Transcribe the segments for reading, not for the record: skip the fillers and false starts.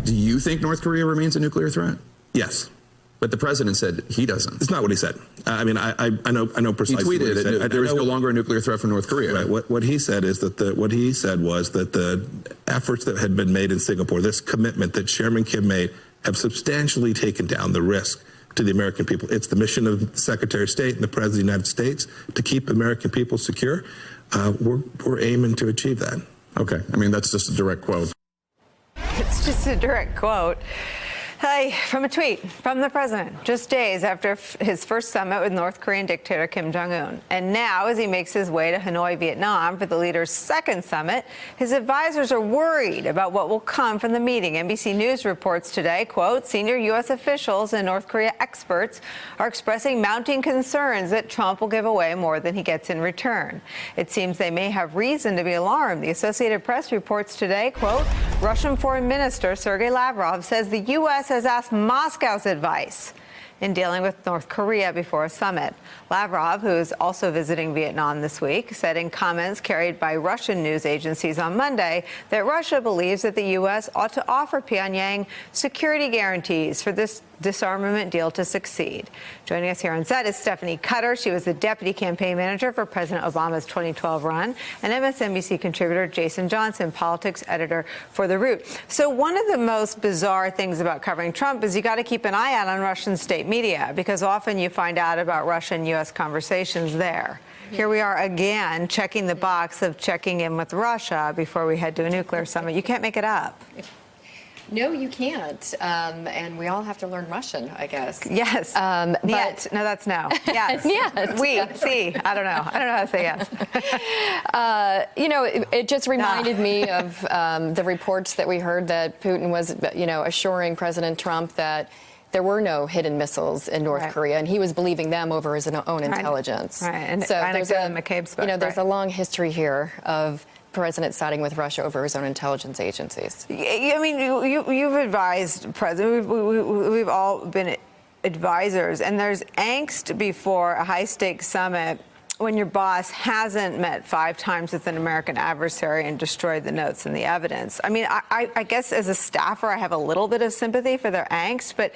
Do you think North Korea remains a nuclear threat? Yes. But the president said he doesn't. It's not what he said. I mean, I know precisely. He tweeted what he that there is no longer a nuclear threat from North Korea. Right. What he said is that the efforts that had been made in Singapore, this commitment that Chairman Kim made, have substantially taken down the risk to the American people. It's the mission of the Secretary of State and the President of the United States to keep American people secure. We're aiming to achieve that. Okay. I mean, that's just a direct quote. It's just a direct quote. Hey, from a tweet from the president just days after his first summit with North Korean dictator Kim Jong-un. And now, as he makes his way to Hanoi, Vietnam for the leader's second summit, his advisors are worried about what will come from the meeting. NBC News reports today, quote, senior U.S. officials and North Korea experts are expressing mounting concerns that Trump will give away more than he gets in return. It seems they may have reason to be alarmed. The Associated Press reports today, quote, Russian Foreign Minister Sergei Lavrov says the U.S. has asked Moscow's advice in dealing with North Korea before a summit. Lavrov, who is also visiting Vietnam this week, said in comments carried by Russian news agencies on Monday that Russia believes that the U.S. ought to offer Pyongyang security guarantees for this disarmament deal to succeed. Joining us here on set is Stephanie Cutter. She was the deputy campaign manager for President Obama's 2012 run, and MSNBC contributor Jason Johnson, politics editor for The Root. So one of the most bizarre things about covering Trump is you got to keep an eye out on Russian state media, because often you find out about Russia and U.S. conversations there. Here we are again, checking the box of checking in with Russia before we head to a nuclear summit. You can't make it up. No, you can't. And we all have to learn Russian, I guess. Yes. But no, that's no. Yes. Yes. We, see. I don't know. I don't know how to say yes. You know, it just reminded me of the reports that we heard that Putin was, you know, assuring President Trump that there were no hidden missiles in North Korea, and he was believing them over his own intelligence. Right. And so there's there's a long history here of president siding with Russia over his own intelligence agencies. I mean, you've advised president. We've all been advisors, and there's angst before a high-stakes summit when your boss hasn't met 5 times with an American adversary and destroyed the notes and the evidence. I mean, I guess as a staffer, I have a little bit of sympathy for their angst, but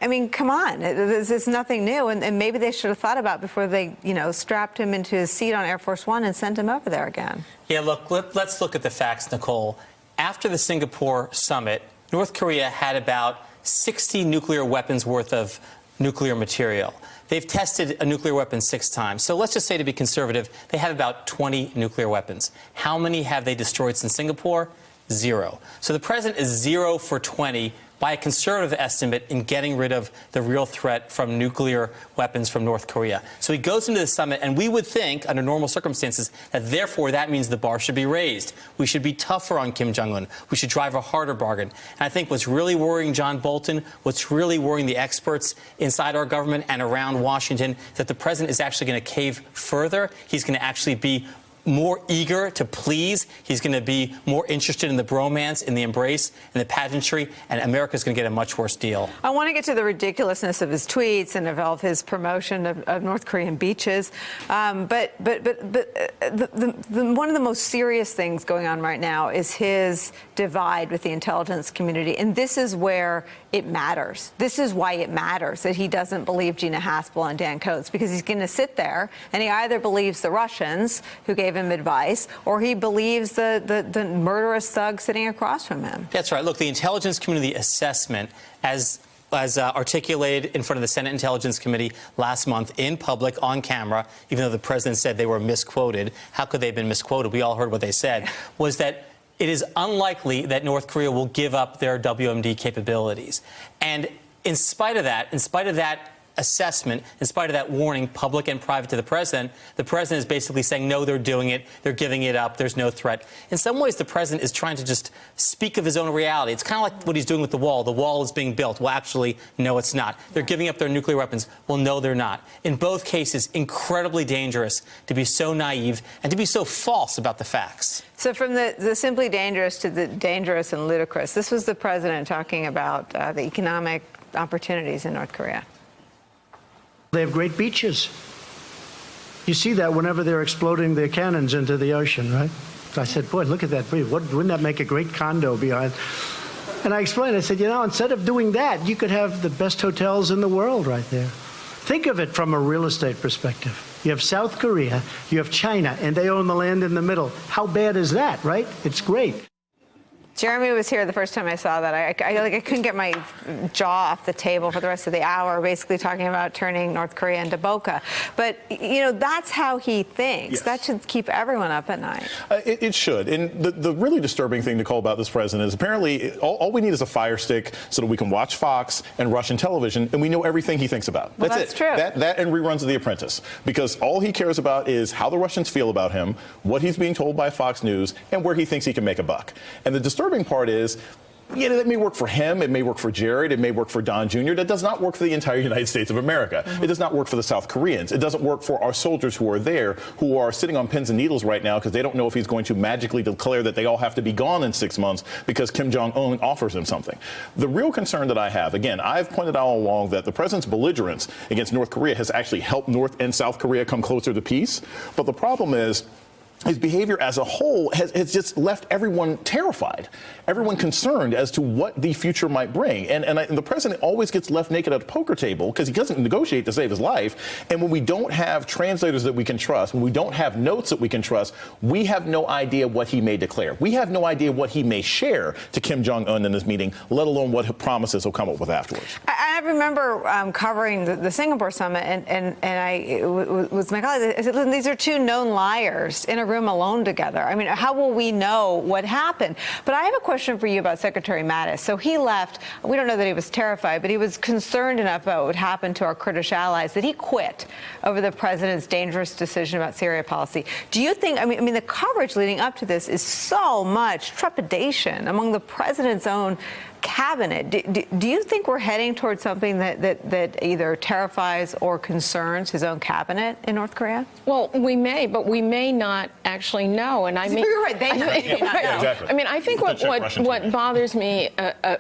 I mean, come on, this is nothing new, and maybe they should have thought about before they, you know, strapped him into his seat on Air Force One and sent him over there again. Yeah, look, let's look at the facts, Nicole. After the Singapore summit, North Korea had about 60 nuclear weapons worth of nuclear material. They've tested a nuclear weapon 6 times. So let's just say, to be conservative, they have about 20 nuclear weapons. How many have they destroyed since Singapore? 0. So the president is 0 for 20 by a conservative estimate in getting rid of the real threat from nuclear weapons from North Korea. So he goes into the summit, and we would think, under normal circumstances, that therefore that means the bar should be raised. We should be tougher on Kim Jong-un. We should drive a harder bargain. And I think what's really worrying John Bolton, what's really worrying the experts inside our government and around Washington, is that the president is actually going to cave further. He's going to actually be more eager to please. He's going to be more interested in the bromance, in the embrace, in the pageantry, and America's going to get a much worse deal. I want to get to the ridiculousness of his tweets and of his promotion of North Korean beaches. But one of the most serious things going on right now is his divide with the intelligence community. And this is where it matters. This is why it matters that he doesn't believe Gina Haspel and Dan Coats, because he's going to sit there and he either believes the Russians who gave him advice, or he believes the murderous thug sitting across from him. That's right. Look, the intelligence community assessment, as articulated in front of the Senate Intelligence Committee last month in public on camera, even though the president said they were misquoted. How could they have been misquoted? We all heard what they said. Was that it is unlikely that North Korea will give up their WMD capabilities. And in spite of that assessment, in spite of that warning, public and private, to the president is basically saying, no, they're doing it. They're giving it up. There's no threat. In some ways, the president is trying to just speak of his own reality. It's kind of like what he's doing with the wall. The wall is being built. Well, actually, no, it's not. They're giving up their nuclear weapons. Well, no, they're not. In both cases, incredibly dangerous to be so naive and to be so false about the facts. So from the simply dangerous to the dangerous and ludicrous, this was the president talking about the economic opportunities in North Korea. They have great beaches. You see that whenever they're exploding their cannons into the ocean, right? So I said, boy, look at that. Wouldn't that make a great condo behind And I explained, I said, you know, instead of doing that, you could have the best hotels in the world right there. Think of it from a real estate perspective. You have South Korea, you have China, and they own the land in the middle. How bad is that, right? It's great. Jeremy was here the first time I saw that. I couldn't get my jaw off the table for the rest of the hour, basically talking about turning North Korea into Boca. But, you know, that's how he thinks. Yes. That should keep everyone up at night. It should. And the really disturbing thing, Nicole, about this president is apparently all we need is a fire stick so that we can watch Fox and Russian television and we know everything he thinks about. Well, that's that's it. true. That and reruns of The Apprentice. Because all he cares about is how the Russians feel about him, what he's being told by Fox News, and where he thinks he can make a buck. And the disturbing part is, yeah, that may work for him. It may work for Jared. It may work for Don Jr. That does not work for the entire United States of America. It does not work for the South Koreans. It doesn't work for our soldiers who are there, who are sitting on pins and needles right now because they don't know if he's going to magically declare that they all have to be gone in 6 months because Kim Jong-un offers them something. The real concern that I have, again, I've pointed out all along that the president's belligerence against North Korea has actually helped North and South Korea come closer to peace. But the problem is, his behavior as a whole has just left everyone terrified, everyone concerned as to what the future might bring. And the president always gets left naked at a poker table because he doesn't negotiate to save his life. And when we don't have translators that we can trust, when we don't have notes that we can trust, we have no idea what he may declare. We have no idea what he may share to Kim Jong-un in this meeting, let alone what promises he'll come up with afterwards. I remember covering the Singapore summit, and I was my colleague. I said, listen, these are two known liars in a room alone together. I mean, how will we know what happened? But I have a question for you about Secretary Mattis. So he left. We don't know that he was terrified, but he was concerned enough about what would happen to our Kurdish allies that he quit over the president's dangerous decision about Syria policy. Do you think, I mean, the coverage leading up to this is so much trepidation among the president's own cabinet. Do you think we're heading towards something that either terrifies or concerns his own cabinet in North Korea? Well, we may, but we may not actually know. And I mean, you're right. They may not know. Yeah, exactly. I mean, I think what bothers me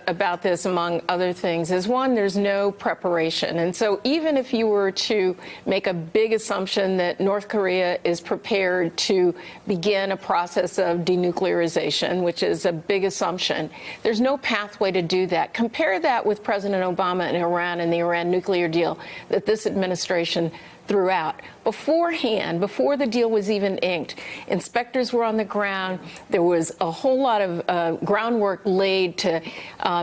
about this, among other things, is one, there's no preparation. And so even if you were to make a big assumption that North Korea is prepared to begin a process of denuclearization, which is a big assumption, there's no pathway to do that. Compare that with President Obama and Iran and the Iran nuclear deal that this administration threw out. Beforehand, before the deal was even inked, inspectors were on the ground. There was a whole lot of groundwork laid to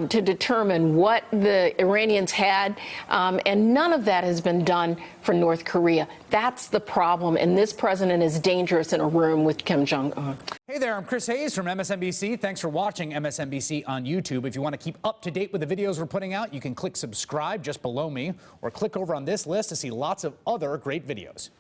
determine what the Iranians had, and none of that has been done for North Korea. That's the problem, and this president is dangerous in a room with Kim Jong-un. Hey there, I'm Chris Hayes from MSNBC. Thanks for watching MSNBC on YouTube. If you want to keep up to date with the videos we're putting out, you can click subscribe just below me, or click over on this list to see lots of other great videos.